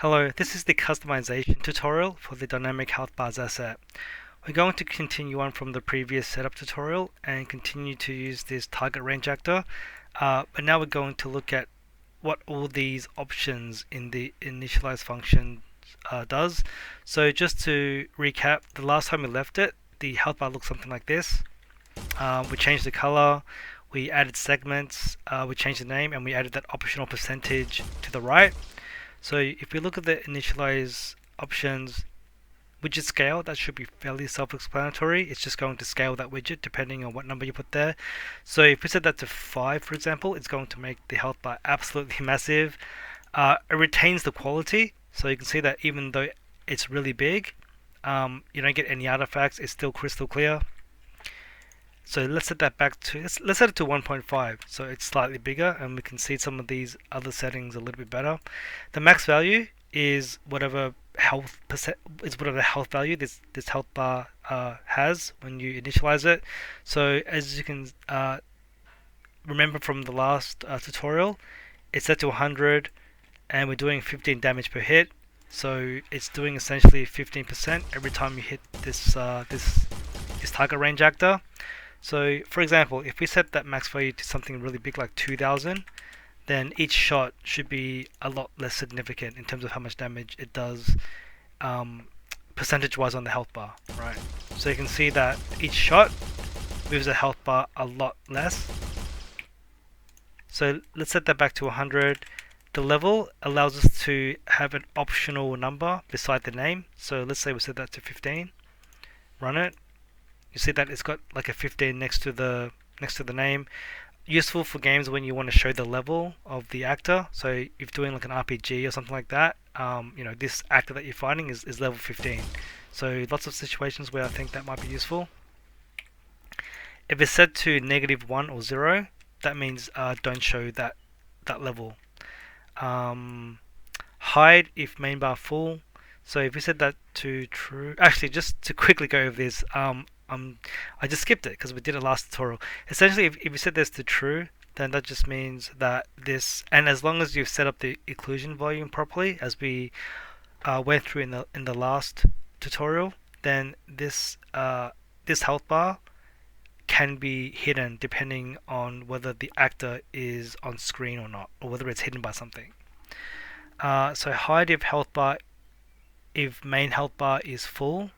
Hello, this is the customization tutorial for the dynamic health bars asset. We're going to continue on from the previous setup tutorial and continue to use this target range actor, but now we're going to look at what all these options in the initialize function does. So just to recap, the last time we left it, the health bar looked something like this. We changed the color, we added segments, we changed the name, and we added that optional percentage to the right. So if we look at the initialize options, widget scale, that should be fairly self-explanatory. It's just going to scale that widget depending on what number you put there. So if we set that to 5, for example, it's going to make the health bar absolutely massive. It retains the quality, so you can see that even though it's really big, you don't get any artifacts. It's still crystal clear. So let's set that back to, let's set it to 1.5, so it's slightly bigger and we can see some of these other settings a little bit better. The max value is whatever health value this health bar has when you initialize it. So as you can remember from the last tutorial, it's set to 100 and we're doing 15 damage per hit. So it's doing essentially 15% every time you hit this target range actor. So for example, if we set that max value to something really big like 2000, then each shot should be a lot less significant in terms of how much damage it does percentage wise on the health bar, right? So you can see that each shot moves the health bar a lot less. So let's set that back to 100. The level allows us to have an optional number beside the name. So let's say we set that to 15. Run it. You see that it's got like a 15 next to the name. Useful for games when you want to show the level of the actor. So if you're doing like an RPG or something like that, this actor that you're fighting is level 15. So lots of situations where I think that might be useful. If it's set to -1 or 0, that means don't show that level. Hide if main bar full. So if we set that to true, actually just to quickly go over this, I just skipped it because we did it last tutorial. Essentially, if you set this to true, then that just means that this, and as long as you've set up the occlusion volume properly, as we went through in the last tutorial, then this health bar can be hidden depending on whether the actor is on screen or not, or whether it's hidden by something. So hide if main health bar is full.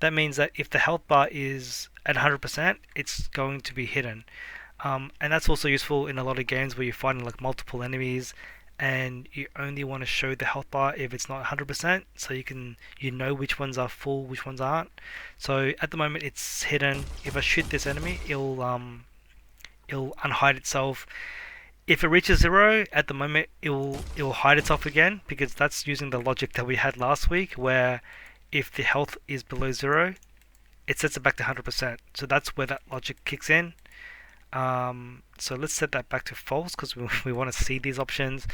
That means that if the health bar is at 100%, it's going to be hidden. And that's also useful in a lot of games where you're fighting like multiple enemies and you only want to show the health bar if it's not 100%, so you know which ones are full, which ones aren't. So at the moment it's hidden. If I shoot this enemy, it'll unhide itself. If it reaches 0, at the moment it'll hide itself again, because that's using the logic that we had last week, where if the health is below 0, it sets it back to 100%. So that's where that logic kicks in. So let's set that back to false because we want to see these options.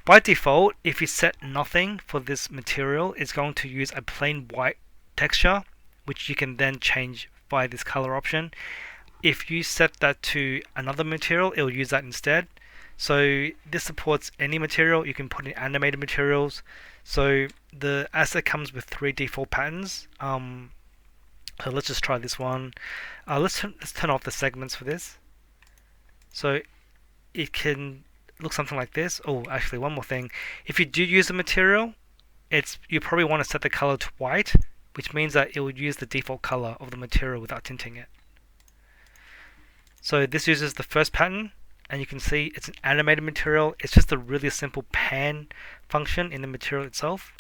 By default, if you set nothing for this material, it's going to use a plain white texture, which you can then change by this color option. If you set that to another material, it will use that instead. So this supports any material. You can put in animated materials. So the asset comes with 3 default patterns. So let's just try this one. Let's turn off the segments for this. So it can look something like this. Oh, actually, one more thing. If you do use a material, you probably want to set the color to white, which means that it would use the default color of the material without tinting it. So this uses the first pattern, and you can see it's an animated material. It's just a really simple pan function in the material itself.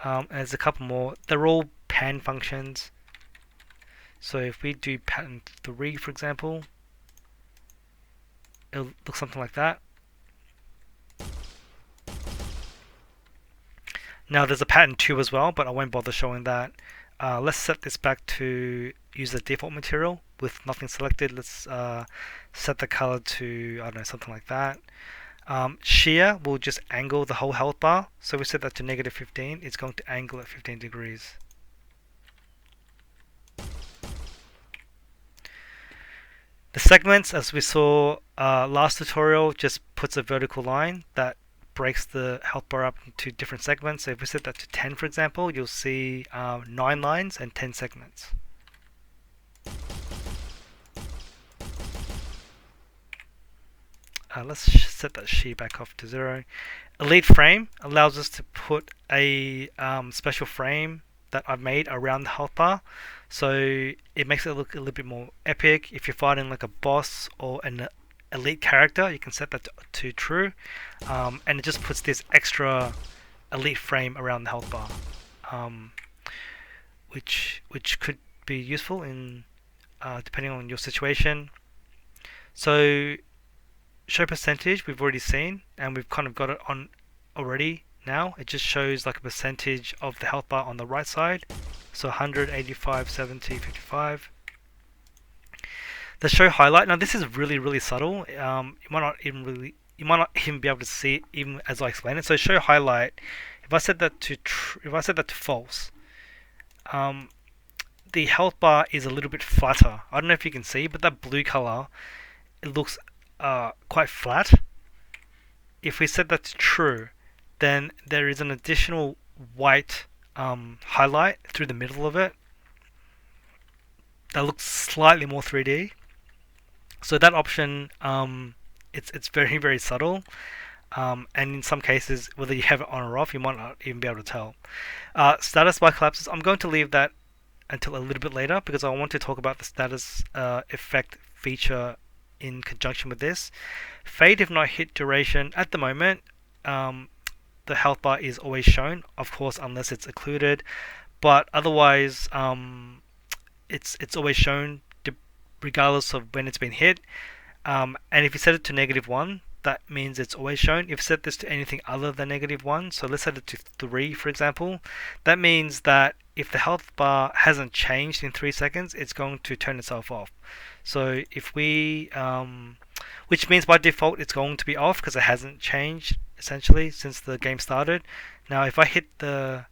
And there's a couple more. They're all pan functions. So if we do pattern 3, for example, it'll look something like that. Now there's a pattern 2 as well, but I won't bother showing that. Let's set this back to use the default material with nothing selected. Let's set the color to, I don't know, something like that. Shear will just angle the whole health bar. So we set that to -15. It's going to angle at 15 degrees. The segments, as we saw last tutorial, just puts a vertical line that breaks the health bar up into different segments. So if we set that to 10, for example, you'll see 9 lines and 10 segments. Let's set that sheet back off to 0. Elite frame allows us to put a special frame that I've made around the health bar, so it makes it look a little bit more epic. If you're fighting like a boss or an elite character, you can set that to true, and it just puts this extra elite frame around the health bar, which could be useful in depending on your situation. So show percentage we've already seen, and we've kind of got it on already now. It just shows like a percentage of the health bar on the right side, so 100, 85, 70, 55. The show highlight, now this is really subtle. You might not even be able to see it even as I explain it. So show highlight, if I set that to false, the health bar is a little bit flatter. I don't know if you can see, but that blue color, it looks quite flat. If we set that to true, then there is an additional white highlight through the middle of it that looks slightly more 3D. So that option, it's very subtle, and in some cases, whether you have it on or off, you might not even be able to tell. Status bar collapses, I'm going to leave that until a little bit later because I want to talk about the status effect feature in conjunction with this. Fade if not hit duration, at the moment, the health bar is always shown, of course, unless it's occluded, but otherwise, it's always shown regardless of when it's been hit. And if you set it to -1, that means it's always shown. If you set this to anything other than -1, so let's set it to 3, for example, that means that if the health bar hasn't changed in 3 seconds, it's going to turn itself off. So if we, which means by default it's going to be off because it hasn't changed essentially since the game started. Now if I hit the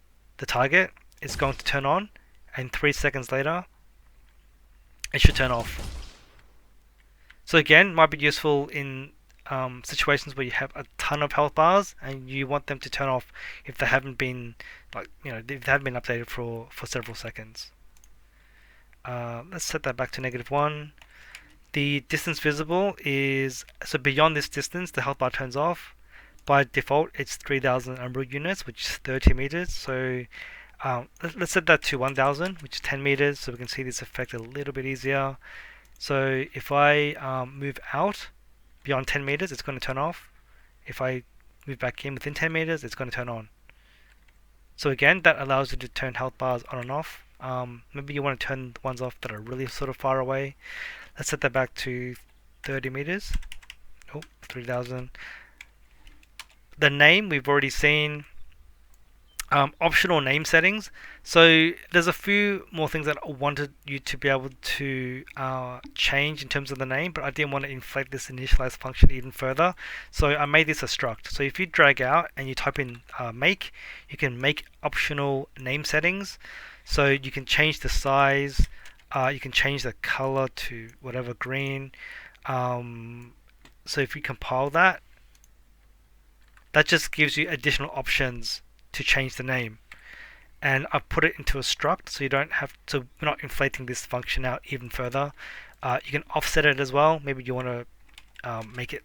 target, it's going to turn on, and 3 seconds later it should turn off. So again, might be useful in situations where you have a ton of health bars and you want them to turn off if they haven't been, like, if they haven't been updated for several seconds. Let's set that back to -1. The distance visible is, so beyond this distance the health bar turns off. By default it's 3000 umbral units, which is 30 meters. So let's set that to 1000, which is 10 meters, so we can see this effect a little bit easier. So if I move out beyond 10 meters, it's going to turn off. If I move back in within 10 meters, it's going to turn on. So again, that allows you to turn health bars on and off. Maybe you want to turn the ones off that are really sort of far away. Let's set that back to 30 meters. Oh, 3000. The name we've already seen. Optional name settings. So there's a few more things that I wanted you to be able to change in terms of the name, but I didn't want to inflate this initialize function even further. So I made this a struct. So if you drag out and you type in make, you can make optional name settings. So you can change the size, you can change the color to whatever, green. So if you compile that, that just gives you additional options to change the name, and I've put it into a struct so you don't have to, we're not inflating this function out even further. You can offset it as well. Maybe you want to make it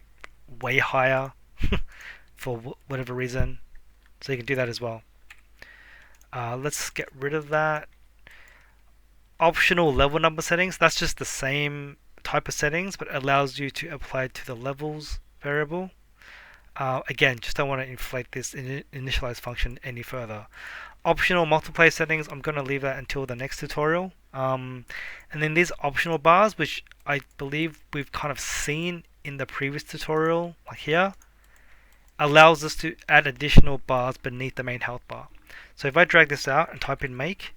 way higher for whatever reason, so you can do that as well. Let's get rid of that. Optional level number settings, that's just the same type of settings but allows you to apply it to the levels variable. Again, just don't want to inflate this initialize function any further. Optional multiplayer settings, I'm going to leave that until the next tutorial. And then these optional bars, which I believe we've kind of seen in the previous tutorial, like here, allows us to add additional bars beneath the main health bar. So if I drag this out and type in make,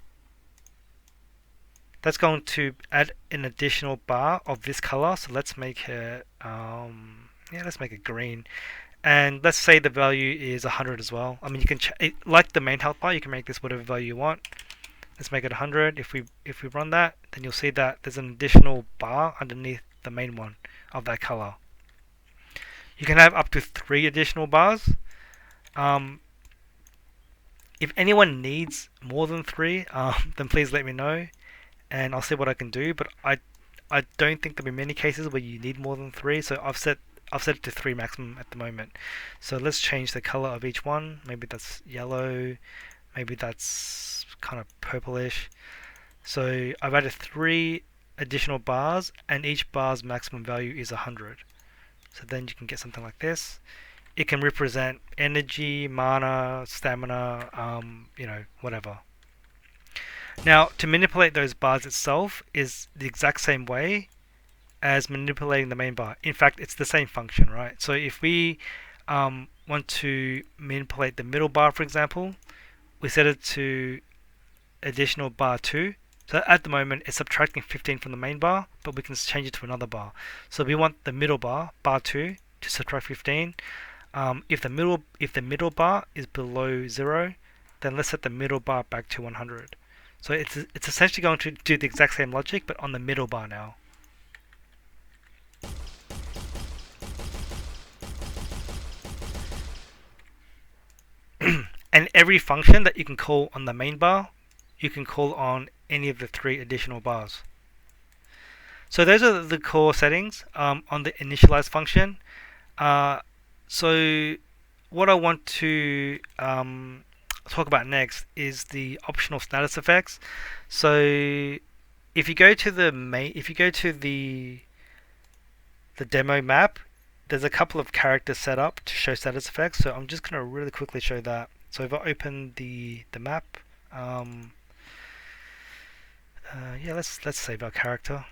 that's going to add an additional bar of this color. So let's make it, let's make it green. And let's say the value is 100 as well. I mean, you can like the main health bar, you can make this whatever value you want. Let's make it 100. If we run that, then you'll see that there's an additional bar underneath the main one of that color. You can have up to 3 additional bars. If anyone needs more than 3, then please let me know, and I'll see what I can do. But I don't think there'll be many cases where you need more than 3, so I've set it to 3 maximum at the moment. So let's change the color of each one. Maybe that's yellow, maybe that's kind of purplish. So I've added 3 additional bars, and each bar's maximum value is 100. So then you can get something like this. It can represent energy, mana, stamina, whatever. Now, to manipulate those bars itself is the exact same way as manipulating the main bar. In fact, it's the same function, right? So if we want to manipulate the middle bar, for example, we set it to additional bar 2. So at the moment, it's subtracting 15 from the main bar, but we can change it to another bar. So we want the middle bar, bar 2, to subtract 15. If the middle bar is below 0, then let's set the middle bar back to 100. So it's essentially going to do the exact same logic, but on the middle bar now. And every function that you can call on the main bar, you can call on any of the 3 additional bars. So those are the core settings on the initialize function. So what I want to talk about next is the optional status effects. So if you go to the demo map, there's a couple of characters set up to show status effects. So I'm just going to really quickly show that. So if I open the map, yeah, let's save our character.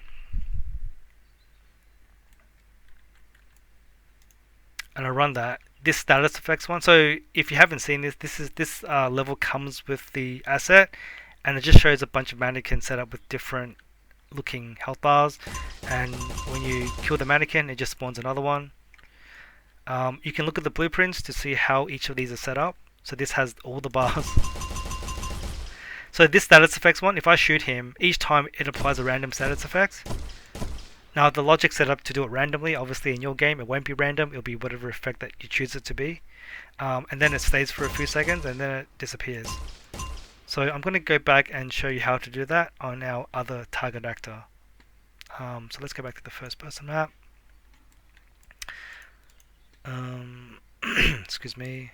And I run that. This status effects one. So if you haven't seen this level comes with the asset, and it just shows a bunch of mannequins set up with different looking health bars. And when you kill the mannequin, it just spawns another one. You can look at the blueprints to see how each of these are set up. So this has all the bars. So this status effects one, if I shoot him, each time it applies a random status effect. Now the logic's set up to do it randomly. Obviously in your game it won't be random, it'll be whatever effect that you choose it to be. And then it stays for a few seconds and then it disappears. So I'm going to go back and show you how to do that on our other target actor. So let's go back to the first person map. Excuse me.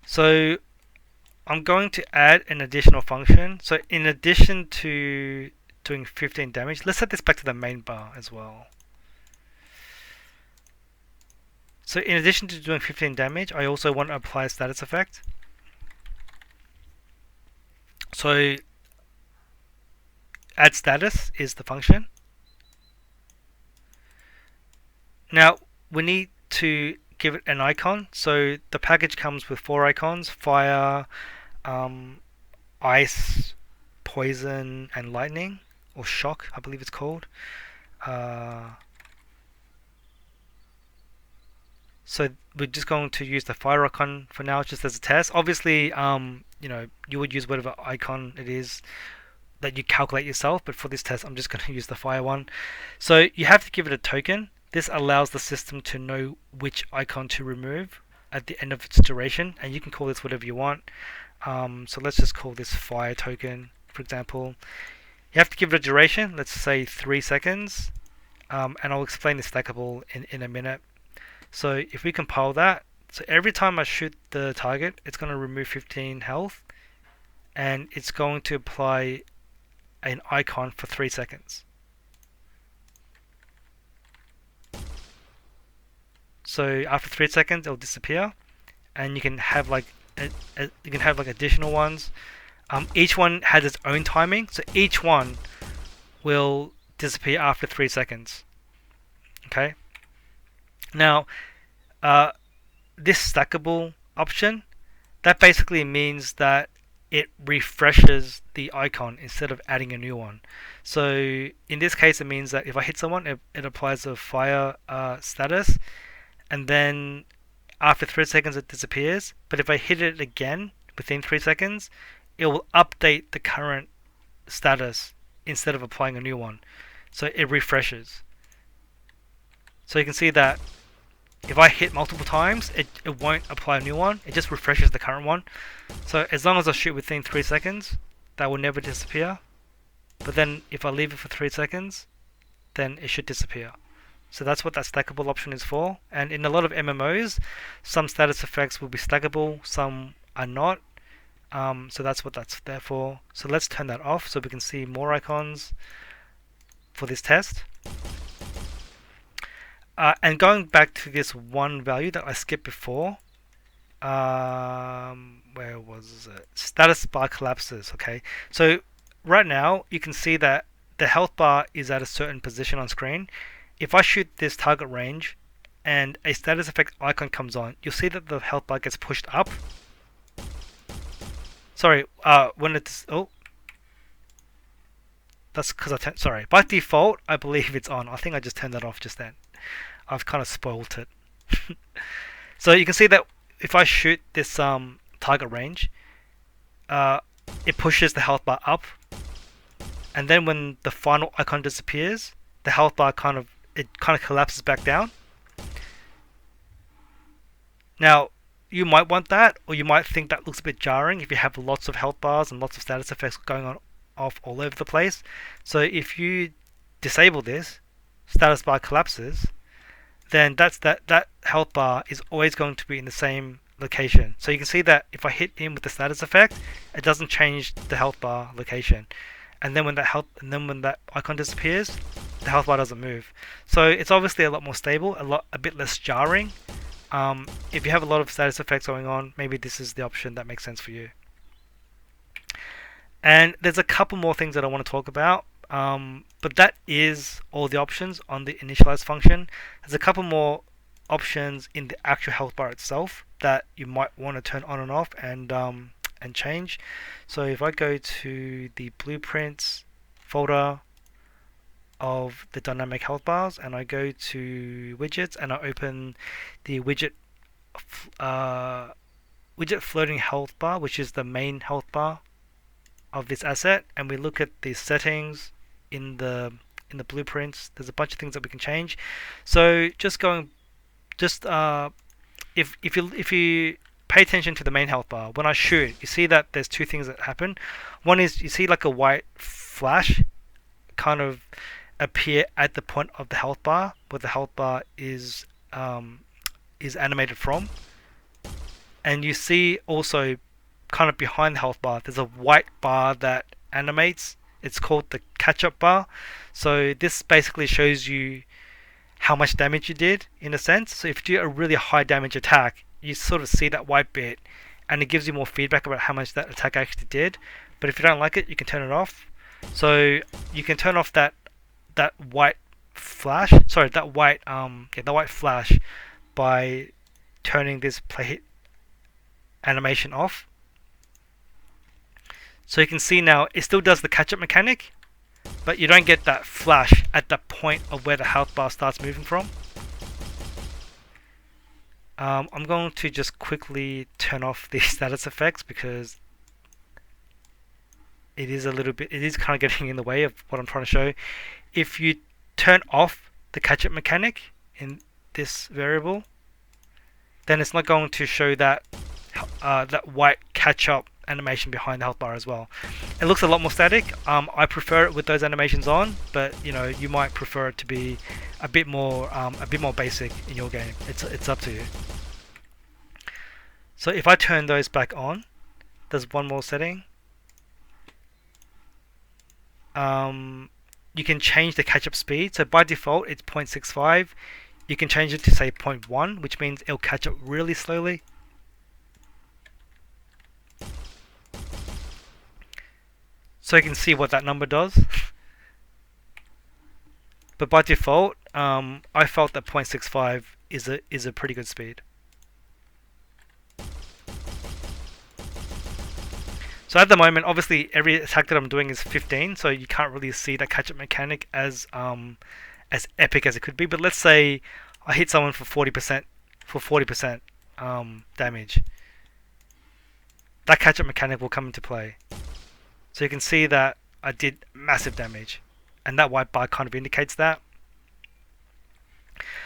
So I'm going to add an additional function. So in addition to doing 15 damage, let's set this back to the main bar as well. So in addition to doing 15 damage, I also want to apply a status effect. So add status is the function. Now we need to give it an icon. So the package comes with 4 icons: fire, ice, poison, and lightning, or shock, I believe it's called. So we're just going to use the fire icon for now, just as a test. Obviously, you would use whatever icon it is that you calculate yourself, but for this test, I'm just going to use the fire one. So you have to give it a token. This allows the system to know which icon to remove at the end of its duration, and you can call this whatever you want. So let's just call this fire token, for example. You have to give it a duration, let's say 3 seconds, and I'll explain the stackable in a minute. So if we compile that, so every time I shoot the target, it's going to remove 15 health, and it's going to apply an icon for 3 seconds. So after 3 seconds, it'll disappear, and you can have like additional ones. Each one has its own timing, so each one will disappear after 3 seconds. Okay. Now, this stackable option, that basically means that it refreshes the icon instead of adding a new one. So in this case, it means that if I hit someone, it applies a fire status, and then after 3 seconds it disappears. But if I hit it again within 3 seconds, it will update the current status instead of applying a new one. So it refreshes. So you can see that if I hit multiple times, it won't apply a new one. It just refreshes the current one. So as long as I shoot within 3 seconds, that will never disappear. But then if I leave it for 3 seconds, then it should disappear. So that's what that stackable option is for. And in a lot of MMOs, some status effects will be stackable, some are not. So that's what that's there for. So let's turn that off so we can see more icons for this test. And going back to this one value that I skipped before, where was it? Status bar collapses. Okay, so right now you can see that the health bar is at a certain position on screen. If I shoot this target range and a status effect icon comes on, you'll see that the health bar gets pushed up. Sorry, when it's that's because sorry. By default, I believe it's on. I think I just turned that off just then. I've kind of spoiled it. So you can see that if I shoot this target range, it pushes the health bar up, and then when the final icon disappears, the health bar kind of collapses back down. Now you might want that, or you might think that looks a bit jarring if you have lots of health bars and lots of status effects going on off all over the place. So if you disable this, status bar collapses, then that health bar is always going to be in the same location. So you can see that if I hit him with the status effect, it doesn't change the health bar location. And then when that icon disappears, the health bar doesn't move. So it's obviously a lot more stable, a bit less jarring. If you have a lot of status effects going on, maybe this is the option that makes sense for you. And there's a couple more things that I want to talk about, but that is all the options on the initialize function. There's a couple more options in the actual health bar itself that you might want to turn on and off and change. So if I go to the blueprints folder of the dynamic health bars and I go to widgets and I open the widget floating health bar, which is the main health bar of this asset, and we look at the settings in the blueprints, there's a bunch of things that we can change. So if you pay attention to the main health bar, when I shoot, you see that there's two things that happen. One is you see like a white flash kind of appear at the point of the health bar where the health bar is animated from, and you see also kind of behind the health bar there's a white bar that animates. It's called the catch-up bar. So this basically shows you how much damage you did in a sense. So if you do a really high damage attack, you sort of see that white bit and it gives you more feedback about how much that attack actually did. But if you don't like it, you can turn it off. So you can turn off that white flash, the white flash by turning this play hit animation off. So you can see now it still does the catch-up mechanic, but you don't get that flash at the point of where the health bar starts moving from. I'm going to just quickly turn off the status effects because it is kind of getting in the way of what I'm trying to show. If you turn off the catch-up mechanic in this variable, then it's not going to show that white catch-up animation behind the health bar as well. It looks a lot more static. I prefer it with those animations on, but you might prefer it to be a bit more basic in your game. It's up to you. So if I turn those back on, there's one more setting. You can change the catch-up speed. So by default it's 0.65. You can change it to say 0.1, which means it'll catch up really slowly. So you can see what that number does. But by default, I felt that 0.65 is a pretty good speed. So at the moment, obviously every attack that I'm doing is 15, so you can't really see that catch-up mechanic as epic as it could be. But let's say I hit someone for 40% damage. That catch-up mechanic will come into play. So you can see that I did massive damage, and that white bar kind of indicates that.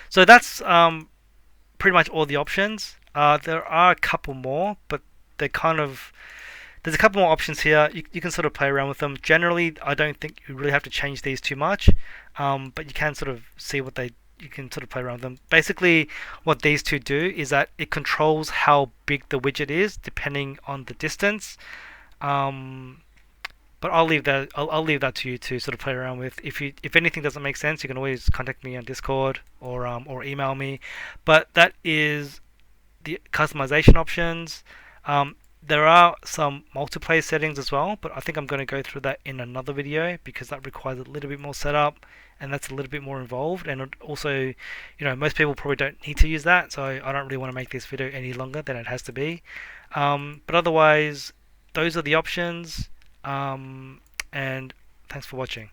So that's pretty much all the options. There are a couple more, but they're kind of there's a couple more options here. You can sort of play around with them. Generally, I don't think you really have to change these too much, but you can sort of see what they you can sort of play around with them. Basically, what these two do is that it controls how big the widget is depending on the distance. Um, but I'll leave that to you to sort of play around with. If anything doesn't make sense, you can always contact me on Discord or email me. But that is the customization options. There are some multiplayer settings as well, but I think I'm going to go through that in another video because that requires a little bit more setup and that's a little bit more involved. And also, most people probably don't need to use that, so I don't really want to make this video any longer than it has to be. But otherwise, those are the options. And thanks for watching.